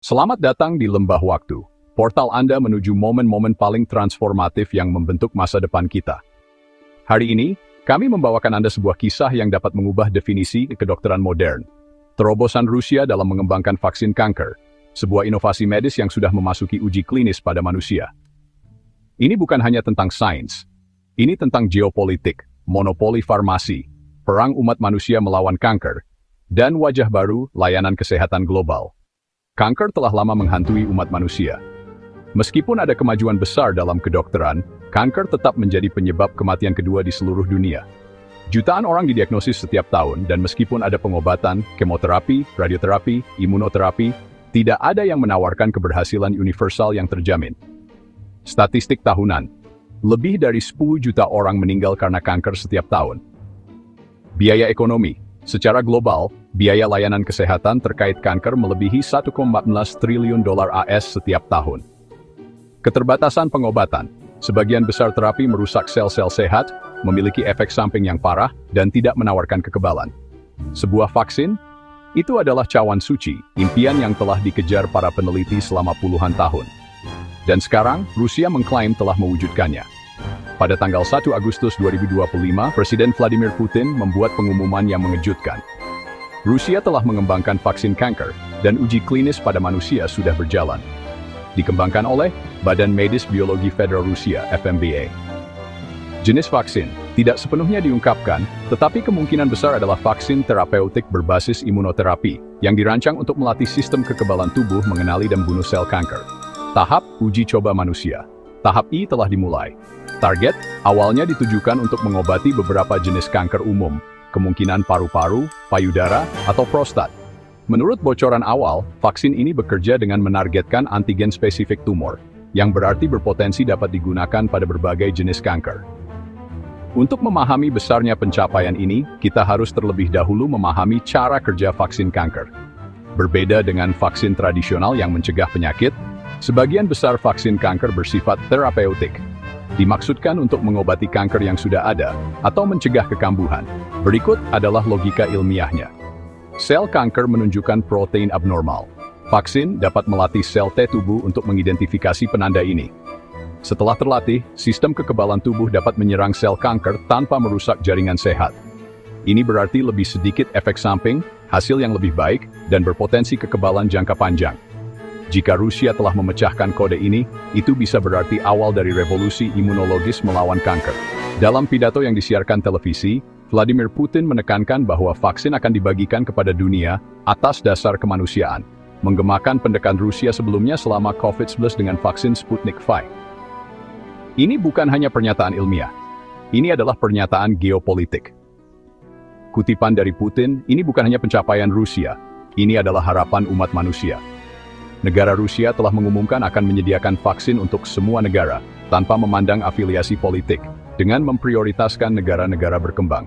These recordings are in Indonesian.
Selamat datang di Lembah Waktu, portal Anda menuju momen-momen paling transformatif yang membentuk masa depan kita. Hari ini, kami membawakan Anda sebuah kisah yang dapat mengubah definisi kedokteran modern. Terobosan Rusia dalam mengembangkan vaksin kanker, sebuah inovasi medis yang sudah memasuki uji klinis pada manusia. Ini bukan hanya tentang sains, ini tentang geopolitik, monopoli farmasi, perang umat manusia melawan kanker, dan wajah baru layanan kesehatan global. Kanker telah lama menghantui umat manusia. Meskipun ada kemajuan besar dalam kedokteran, kanker tetap menjadi penyebab kematian kedua di seluruh dunia. Jutaan orang didiagnosis setiap tahun, dan meskipun ada pengobatan, kemoterapi, radioterapi, imunoterapi, tidak ada yang menawarkan keberhasilan universal yang terjamin. Statistik tahunan, lebih dari 10 juta orang meninggal karena kanker setiap tahun. Biaya ekonomi, secara global, biaya layanan kesehatan terkait kanker melebihi 1,14 triliun dolar AS setiap tahun. Keterbatasan pengobatan, sebagian besar terapi merusak sel-sel sehat, memiliki efek samping yang parah, dan tidak menawarkan kekebalan. Sebuah vaksin? Itu adalah cawan suci, impian yang telah dikejar para peneliti selama puluhan tahun. Dan sekarang, Rusia mengklaim telah mewujudkannya. Pada tanggal 1 Agustus 2025, Presiden Vladimir Putin membuat pengumuman yang mengejutkan. Rusia telah mengembangkan vaksin kanker, dan uji klinis pada manusia sudah berjalan. Dikembangkan oleh Badan Medis Biologi Federal Rusia (FMBA). Jenis vaksin tidak sepenuhnya diungkapkan, tetapi kemungkinan besar adalah vaksin terapeutik berbasis imunoterapi, yang dirancang untuk melatih sistem kekebalan tubuh mengenali dan bunuh sel kanker. Tahap uji coba manusia. Tahap I telah dimulai. Target awalnya ditujukan untuk mengobati beberapa jenis kanker umum, kemungkinan paru-paru, payudara, atau prostat. Menurut bocoran awal, vaksin ini bekerja dengan menargetkan antigen spesifik tumor, yang berarti berpotensi dapat digunakan pada berbagai jenis kanker. Untuk memahami besarnya pencapaian ini, kita harus terlebih dahulu memahami cara kerja vaksin kanker. Berbeda dengan vaksin tradisional yang mencegah penyakit, sebagian besar vaksin kanker bersifat terapeutik. Dimaksudkan untuk mengobati kanker yang sudah ada, atau mencegah kekambuhan. Berikut adalah logika ilmiahnya. Sel kanker menunjukkan protein abnormal. Vaksin dapat melatih sel T tubuh untuk mengidentifikasi penanda ini. Setelah terlatih, sistem kekebalan tubuh dapat menyerang sel kanker tanpa merusak jaringan sehat. Ini berarti lebih sedikit efek samping, hasil yang lebih baik, dan berpotensi kekebalan jangka panjang. Jika Rusia telah memecahkan kode ini, itu bisa berarti awal dari revolusi imunologis melawan kanker. Dalam pidato yang disiarkan televisi, Vladimir Putin menekankan bahwa vaksin akan dibagikan kepada dunia atas dasar kemanusiaan, menggemakan pendekan Rusia sebelumnya selama COVID-19 dengan vaksin Sputnik V. Ini bukan hanya pernyataan ilmiah, ini adalah pernyataan geopolitik. Kutipan dari Putin, ini bukan hanya pencapaian Rusia, ini adalah harapan umat manusia. Negara Rusia telah mengumumkan akan menyediakan vaksin untuk semua negara, tanpa memandang afiliasi politik, dengan memprioritaskan negara-negara berkembang.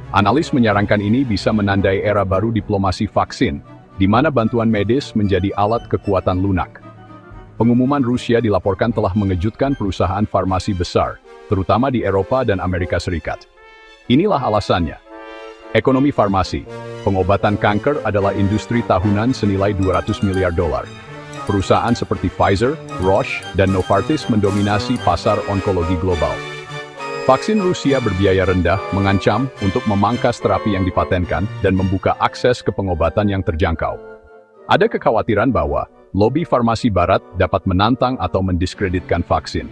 Analis menyarankan ini bisa menandai era baru diplomasi vaksin, di mana bantuan medis menjadi alat kekuatan lunak. Pengumuman Rusia dilaporkan telah mengejutkan perusahaan farmasi besar, terutama di Eropa dan Amerika Serikat. Inilah alasannya. Ekonomi farmasi, pengobatan kanker adalah industri tahunan senilai 200 miliar dolar. Perusahaan seperti Pfizer, Roche, dan Novartis mendominasi pasar onkologi global. Vaksin Rusia berbiaya rendah mengancam untuk memangkas terapi yang dipatenkan dan membuka akses ke pengobatan yang terjangkau. Ada kekhawatiran bahwa lobi farmasi barat dapat menantang atau mendiskreditkan vaksin.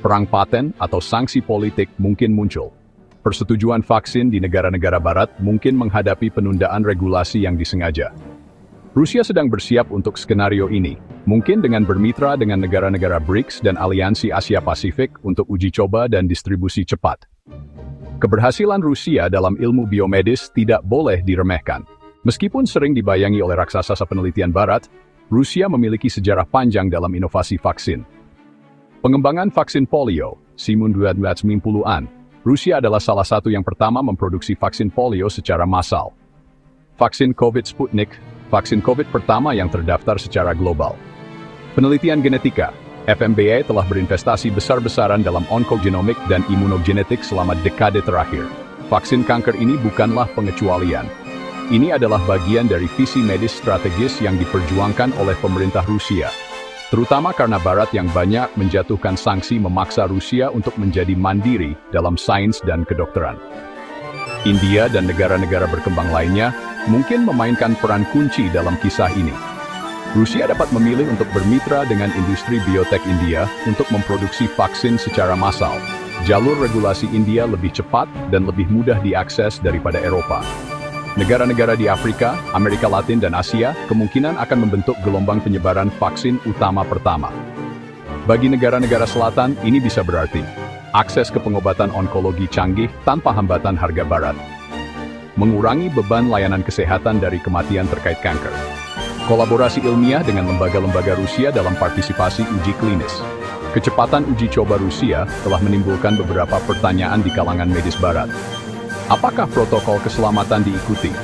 Perang paten atau sanksi politik mungkin muncul. Persetujuan vaksin di negara-negara barat mungkin menghadapi penundaan regulasi yang disengaja. Rusia sedang bersiap untuk skenario ini, mungkin dengan bermitra dengan negara-negara BRICS dan Aliansi Asia Pasifik untuk uji coba dan distribusi cepat. Keberhasilan Rusia dalam ilmu biomedis tidak boleh diremehkan. Meskipun sering dibayangi oleh raksasa penelitian barat, Rusia memiliki sejarah panjang dalam inovasi vaksin. Pengembangan vaksin polio, 1990-an, Rusia adalah salah satu yang pertama memproduksi vaksin polio secara massal. Vaksin COVID Sputnik, vaksin COVID pertama yang terdaftar secara global. Penelitian genetika, FMBA telah berinvestasi besar-besaran dalam onkogenomik dan imunogenetik selama dekade terakhir. Vaksin kanker ini bukanlah pengecualian. Ini adalah bagian dari visi medis strategis yang diperjuangkan oleh pemerintah Rusia, terutama karena Barat yang banyak menjatuhkan sanksi memaksa Rusia untuk menjadi mandiri dalam sains dan kedokteran. India dan negara-negara berkembang lainnya mungkin memainkan peran kunci dalam kisah ini. Rusia dapat memilih untuk bermitra dengan industri biotek India untuk memproduksi vaksin secara massal. Jalur regulasi India lebih cepat dan lebih mudah diakses daripada Eropa. Negara-negara di Afrika, Amerika Latin, dan Asia kemungkinan akan membentuk gelombang penyebaran vaksin utama pertama. Bagi negara-negara selatan, ini bisa berarti akses ke pengobatan onkologi canggih tanpa hambatan harga Barat. Mengurangi beban layanan kesehatan dari kematian terkait kanker. Kolaborasi ilmiah dengan lembaga-lembaga Rusia dalam partisipasi uji klinis. Kecepatan uji coba Rusia telah menimbulkan beberapa pertanyaan di kalangan medis Barat. Apakah protokol keselamatan diikuti?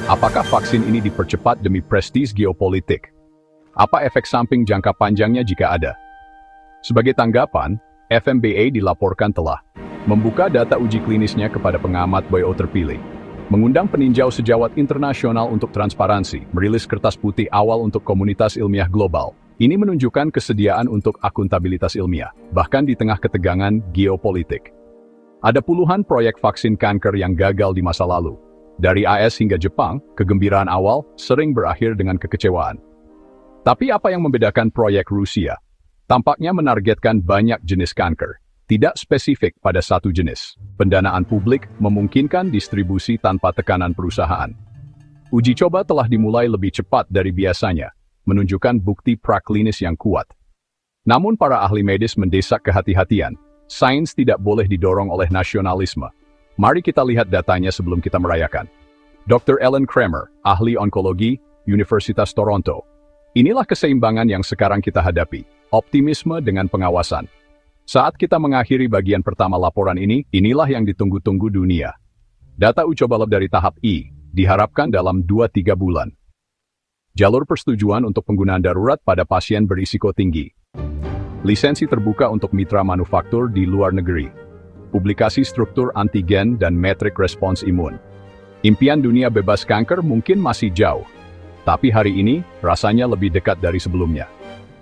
Apakah vaksin ini dipercepat demi prestis geopolitik? Apa efek samping jangka panjangnya jika ada? Sebagai tanggapan, FMBA dilaporkan telah membuka data uji klinisnya kepada pengamat bio terpilih, mengundang peninjau sejawat internasional untuk transparansi, merilis kertas putih awal untuk komunitas ilmiah global. Ini menunjukkan kesediaan untuk akuntabilitas ilmiah, bahkan di tengah ketegangan geopolitik. Ada puluhan proyek vaksin kanker yang gagal di masa lalu. Dari AS hingga Jepang, kegembiraan awal sering berakhir dengan kekecewaan. Tapi apa yang membedakan proyek Rusia? Tampaknya menargetkan banyak jenis kanker, tidak spesifik pada satu jenis. Pendanaan publik memungkinkan distribusi tanpa tekanan perusahaan. Uji coba telah dimulai lebih cepat dari biasanya, menunjukkan bukti praklinis yang kuat. Namun para ahli medis mendesak kehati-hatian. Sains tidak boleh didorong oleh nasionalisme. Mari kita lihat datanya sebelum kita merayakan. Dr. Ellen Kramer, ahli onkologi, Universitas Toronto. Inilah keseimbangan yang sekarang kita hadapi, optimisme dengan pengawasan. Saat kita mengakhiri bagian pertama laporan ini, inilah yang ditunggu-tunggu dunia. Data uji coba lab dari tahap I diharapkan dalam 2-3 bulan. Jalur persetujuan untuk penggunaan darurat pada pasien berisiko tinggi. Lisensi terbuka untuk mitra manufaktur di luar negeri. Publikasi struktur antigen dan metrik respons imun. Impian dunia bebas kanker mungkin masih jauh, tapi hari ini rasanya lebih dekat dari sebelumnya.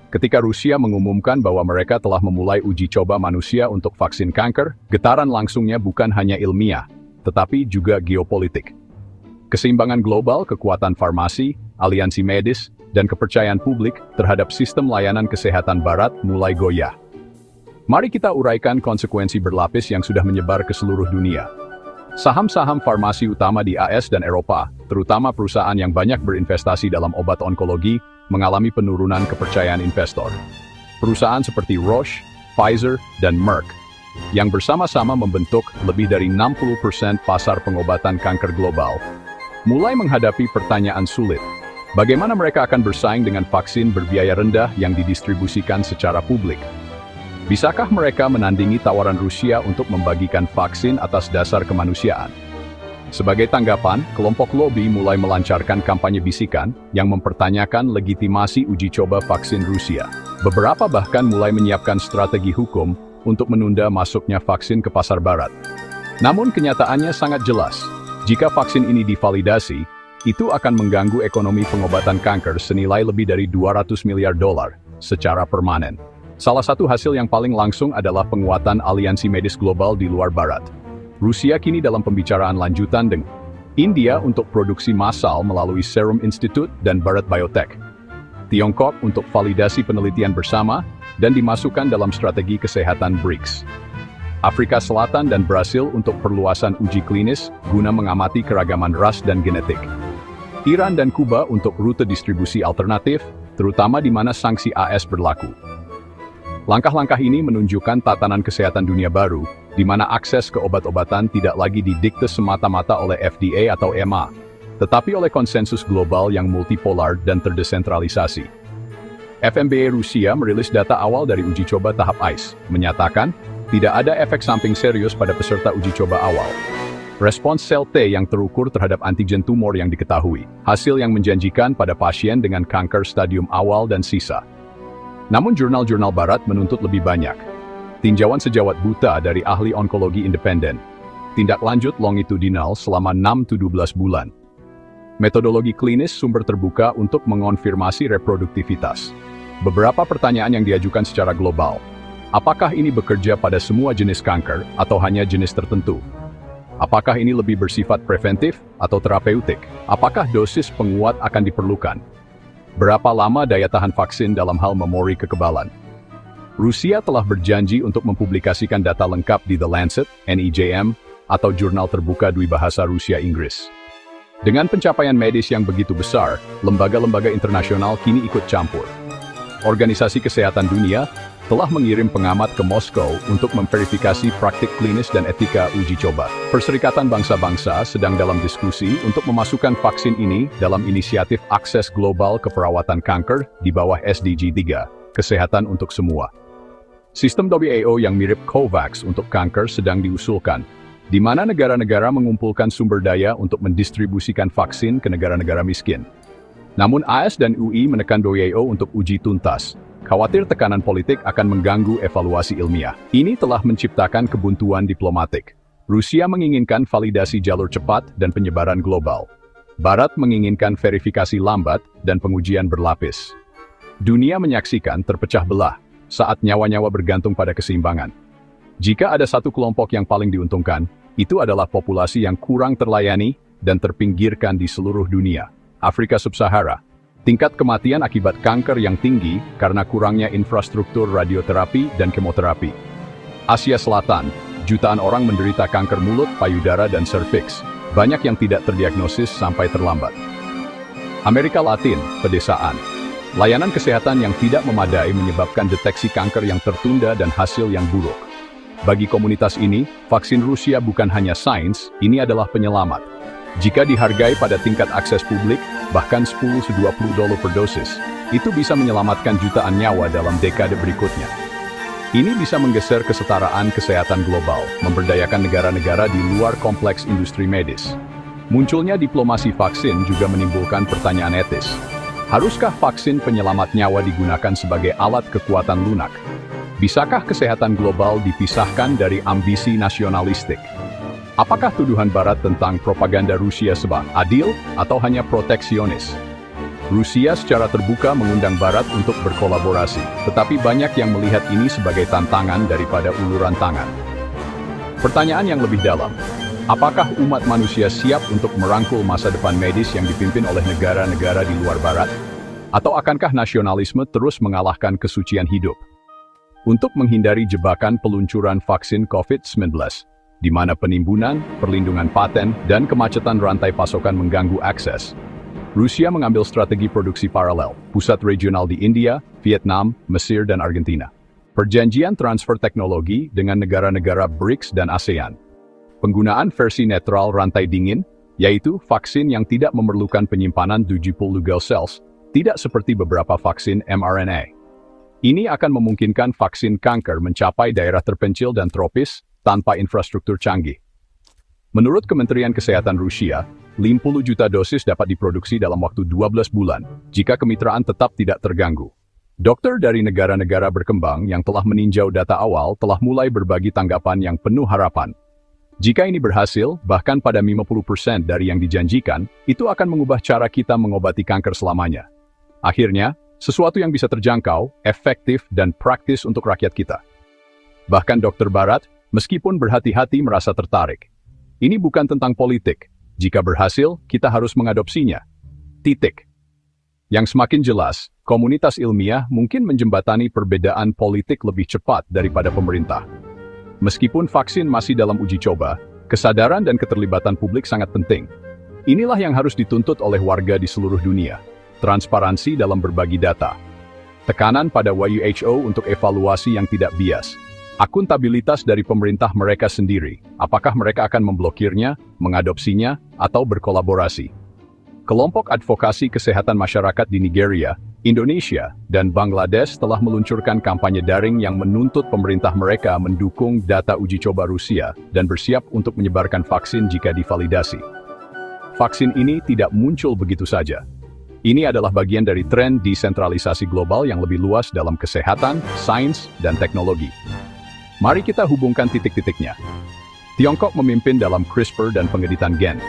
Ketika Rusia mengumumkan bahwa mereka telah memulai uji coba manusia untuk vaksin kanker, getaran langsungnya bukan hanya ilmiah, tetapi juga geopolitik. Keseimbangan global, kekuatan farmasi, aliansi medis, dan kepercayaan publik terhadap sistem layanan kesehatan Barat mulai goyah. Mari kita uraikan konsekuensi berlapis yang sudah menyebar ke seluruh dunia. Saham-saham farmasi utama di AS dan Eropa, terutama perusahaan yang banyak berinvestasi dalam obat onkologi, mengalami penurunan kepercayaan investor. Perusahaan seperti Roche, Pfizer, dan Merck, yang bersama-sama membentuk lebih dari 60% pasar pengobatan kanker global, mulai menghadapi pertanyaan sulit. Bagaimana mereka akan bersaing dengan vaksin berbiaya rendah yang didistribusikan secara publik? Bisakah mereka menandingi tawaran Rusia untuk membagikan vaksin atas dasar kemanusiaan? Sebagai tanggapan, kelompok lobi mulai melancarkan kampanye bisikan yang mempertanyakan legitimasi uji coba vaksin Rusia. Beberapa bahkan mulai menyiapkan strategi hukum untuk menunda masuknya vaksin ke pasar Barat. Namun kenyataannya sangat jelas, jika vaksin ini divalidasi, itu akan mengganggu ekonomi pengobatan kanker senilai lebih dari $200 miliar secara permanen. Salah satu hasil yang paling langsung adalah penguatan aliansi medis global di luar Barat. Rusia kini dalam pembicaraan lanjutan dengan India untuk produksi massal melalui Serum Institute dan Bharat Biotech. Tiongkok untuk validasi penelitian bersama dan dimasukkan dalam strategi kesehatan BRICS. Afrika Selatan dan Brasil untuk perluasan uji klinis guna mengamati keragaman ras dan genetik. Iran dan Kuba untuk rute distribusi alternatif, terutama di mana sanksi AS berlaku. Langkah-langkah ini menunjukkan tatanan kesehatan dunia baru, di mana akses ke obat-obatan tidak lagi didikte semata-mata oleh FDA atau EMA, tetapi oleh konsensus global yang multipolar dan terdesentralisasi. FMBA Rusia merilis data awal dari uji coba tahap ICE, menyatakan tidak ada efek samping serius pada peserta uji coba awal. Respons sel T yang terukur terhadap antigen tumor yang diketahui, hasil yang menjanjikan pada pasien dengan kanker stadium awal dan sisa. Namun jurnal-jurnal Barat menuntut lebih banyak. Tinjauan sejawat buta dari ahli onkologi independen. Tindak lanjut longitudinal selama 6-12 bulan. Metodologi klinis sumber terbuka untuk mengonfirmasi reproduktivitas. Beberapa pertanyaan yang diajukan secara global. Apakah ini bekerja pada semua jenis kanker atau hanya jenis tertentu? Apakah ini lebih bersifat preventif atau terapeutik? Apakah dosis penguat akan diperlukan? Berapa lama daya tahan vaksin dalam hal memori kekebalan? Rusia telah berjanji untuk mempublikasikan data lengkap di The Lancet, NEJM, atau jurnal terbuka dwibahasa Rusia-Inggris. Dengan pencapaian medis yang begitu besar, lembaga-lembaga internasional kini ikut campur. Organisasi Kesehatan Dunia telah mengirim pengamat ke Moskow untuk memverifikasi praktik klinis dan etika uji coba. Perserikatan Bangsa-Bangsa sedang dalam diskusi untuk memasukkan vaksin ini dalam inisiatif akses global keperawatan kanker di bawah SDG 3, Kesehatan untuk Semua. Sistem WHO yang mirip COVAX untuk kanker sedang diusulkan, di mana negara-negara mengumpulkan sumber daya untuk mendistribusikan vaksin ke negara-negara miskin. Namun AS dan UI menekan WHO untuk uji tuntas. Khawatir tekanan politik akan mengganggu evaluasi ilmiah. Ini telah menciptakan kebuntuan diplomatik. Rusia menginginkan validasi jalur cepat dan penyebaran global. Barat menginginkan verifikasi lambat dan pengujian berlapis. Dunia menyaksikan terpecah belah saat nyawa-nyawa bergantung pada keseimbangan. Jika ada satu kelompok yang paling diuntungkan, itu adalah populasi yang kurang terlayani dan terpinggirkan di seluruh dunia. Afrika Sub-Sahara, tingkat kematian akibat kanker yang tinggi karena kurangnya infrastruktur radioterapi dan kemoterapi. Asia Selatan, jutaan orang menderita kanker mulut, payudara, dan serviks. Banyak yang tidak terdiagnosis sampai terlambat. Amerika Latin, pedesaan. Layanan kesehatan yang tidak memadai menyebabkan deteksi kanker yang tertunda dan hasil yang buruk. Bagi komunitas ini, vaksin Rusia bukan hanya sains, ini adalah penyelamat. Jika dihargai pada tingkat akses publik, bahkan $10–20 per dosis, itu bisa menyelamatkan jutaan nyawa dalam dekade berikutnya. Ini bisa menggeser kesetaraan kesehatan global, memberdayakan negara-negara di luar kompleks industri medis. Munculnya diplomasi vaksin juga menimbulkan pertanyaan etis. Haruskah vaksin penyelamat nyawa digunakan sebagai alat kekuatan lunak? Bisakah kesehatan global dipisahkan dari ambisi nasionalistik? Apakah tuduhan Barat tentang propaganda Rusia sebab adil atau hanya proteksionis? Rusia secara terbuka mengundang Barat untuk berkolaborasi, tetapi banyak yang melihat ini sebagai tantangan daripada uluran tangan. Pertanyaan yang lebih dalam, apakah umat manusia siap untuk merangkul masa depan medis yang dipimpin oleh negara-negara di luar Barat? Atau akankah nasionalisme terus mengalahkan kesucian hidup? Untuk menghindari jebakan peluncuran vaksin COVID-19, di mana penimbunan, perlindungan paten, dan kemacetan rantai pasokan mengganggu akses, Rusia mengambil strategi produksi paralel, pusat regional di India, Vietnam, Mesir, dan Argentina. Perjanjian transfer teknologi dengan negara-negara BRICS dan ASEAN. Penggunaan versi netral rantai dingin, yaitu vaksin yang tidak memerlukan penyimpanan 70 celsius, tidak seperti beberapa vaksin mRNA. Ini akan memungkinkan vaksin kanker mencapai daerah terpencil dan tropis, tanpa infrastruktur canggih. Menurut Kementerian Kesehatan Rusia, 50 juta dosis dapat diproduksi dalam waktu 12 bulan, jika kemitraan tetap tidak terganggu. Dokter dari negara-negara berkembang yang telah meninjau data awal telah mulai berbagi tanggapan yang penuh harapan. Jika ini berhasil, bahkan pada 50% dari yang dijanjikan, itu akan mengubah cara kita mengobati kanker selamanya. Akhirnya, sesuatu yang bisa terjangkau, efektif, dan praktis untuk rakyat kita. Bahkan dokter Barat, meskipun berhati-hati merasa tertarik. Ini bukan tentang politik. Jika berhasil, kita harus mengadopsinya. Titik. Yang semakin jelas, komunitas ilmiah mungkin menjembatani perbedaan politik lebih cepat daripada pemerintah. Meskipun vaksin masih dalam uji coba, kesadaran dan keterlibatan publik sangat penting. Inilah yang harus dituntut oleh warga di seluruh dunia. Transparansi dalam berbagi data. Tekanan pada WHO untuk evaluasi yang tidak bias. Akuntabilitas dari pemerintah mereka sendiri, apakah mereka akan memblokirnya, mengadopsinya, atau berkolaborasi. Kelompok advokasi kesehatan masyarakat di Nigeria, Indonesia, dan Bangladesh telah meluncurkan kampanye daring yang menuntut pemerintah mereka mendukung data uji coba Rusia dan bersiap untuk menyebarkan vaksin jika divalidasi. Vaksin ini tidak muncul begitu saja. Ini adalah bagian dari tren desentralisasi global yang lebih luas dalam kesehatan, sains, dan teknologi. Mari kita hubungkan titik-titiknya. Tiongkok memimpin dalam CRISPR dan pengeditan gen.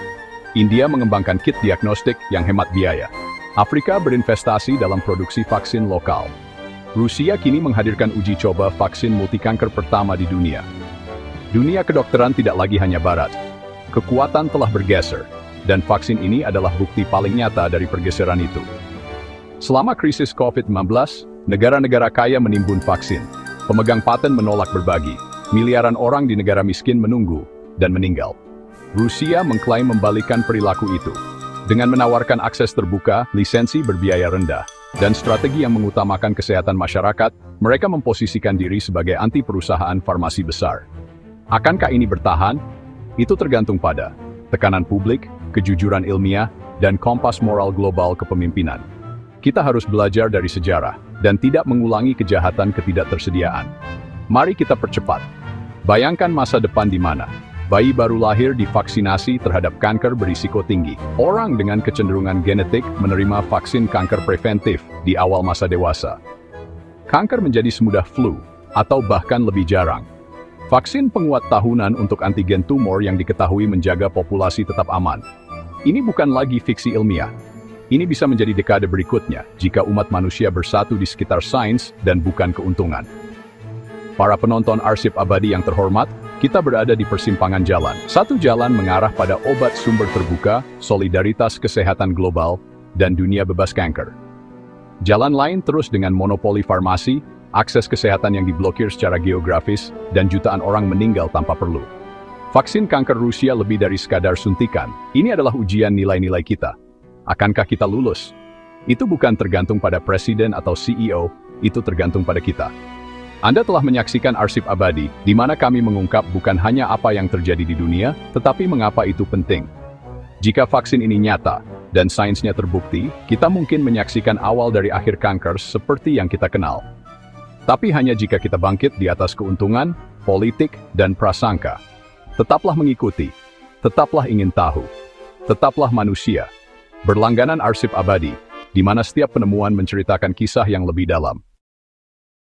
India mengembangkan kit diagnostik yang hemat biaya. Afrika berinvestasi dalam produksi vaksin lokal. Rusia kini menghadirkan uji coba vaksin multikanker pertama di dunia. Dunia kedokteran tidak lagi hanya barat. Kekuatan telah bergeser, dan vaksin ini adalah bukti paling nyata dari pergeseran itu. Selama krisis COVID-19, negara-negara kaya menimbun vaksin. Pemegang paten menolak berbagi. Miliaran orang di negara miskin menunggu dan meninggal. Rusia mengklaim membalikkan perilaku itu. Dengan menawarkan akses terbuka, lisensi berbiaya rendah, dan strategi yang mengutamakan kesehatan masyarakat, mereka memposisikan diri sebagai anti perusahaan farmasi besar. Akankah ini bertahan? Itu tergantung pada tekanan publik, kejujuran ilmiah, dan kompas moral global kepemimpinan. Kita harus belajar dari sejarah, dan tidak mengulangi kejahatan ketidaktersediaan. Mari kita percepat. Bayangkan masa depan di mana bayi baru lahir divaksinasi terhadap kanker berisiko tinggi. Orang dengan kecenderungan genetik menerima vaksin kanker preventif di awal masa dewasa. Kanker menjadi semudah flu, atau bahkan lebih jarang. Vaksin penguat tahunan untuk antigen tumor yang diketahui menjaga populasi tetap aman. Ini bukan lagi fiksi ilmiah. Ini bisa menjadi dekade berikutnya jika umat manusia bersatu di sekitar sains dan bukan keuntungan. Para penonton Arsip Abadi yang terhormat, kita berada di persimpangan jalan. Satu jalan mengarah pada obat sumber terbuka, solidaritas kesehatan global, dan dunia bebas kanker. Jalan lain terus dengan monopoli farmasi, akses kesehatan yang diblokir secara geografis, dan jutaan orang meninggal tanpa perlu. Vaksin kanker Rusia lebih dari sekadar suntikan. Ini adalah ujian nilai-nilai kita. Akankah kita lulus? Itu bukan tergantung pada presiden atau CEO, itu tergantung pada kita. Anda telah menyaksikan Arsip Abadi, di mana kami mengungkap bukan hanya apa yang terjadi di dunia, tetapi mengapa itu penting. Jika vaksin ini nyata, dan sainsnya terbukti, kita mungkin menyaksikan awal dari akhir kanker seperti yang kita kenal. Tapi hanya jika kita bangkit di atas keuntungan, politik, dan prasangka. Tetaplah mengikuti, tetaplah ingin tahu, tetaplah manusia. Berlangganan Arsip Abadi, di mana setiap penemuan menceritakan kisah yang lebih dalam.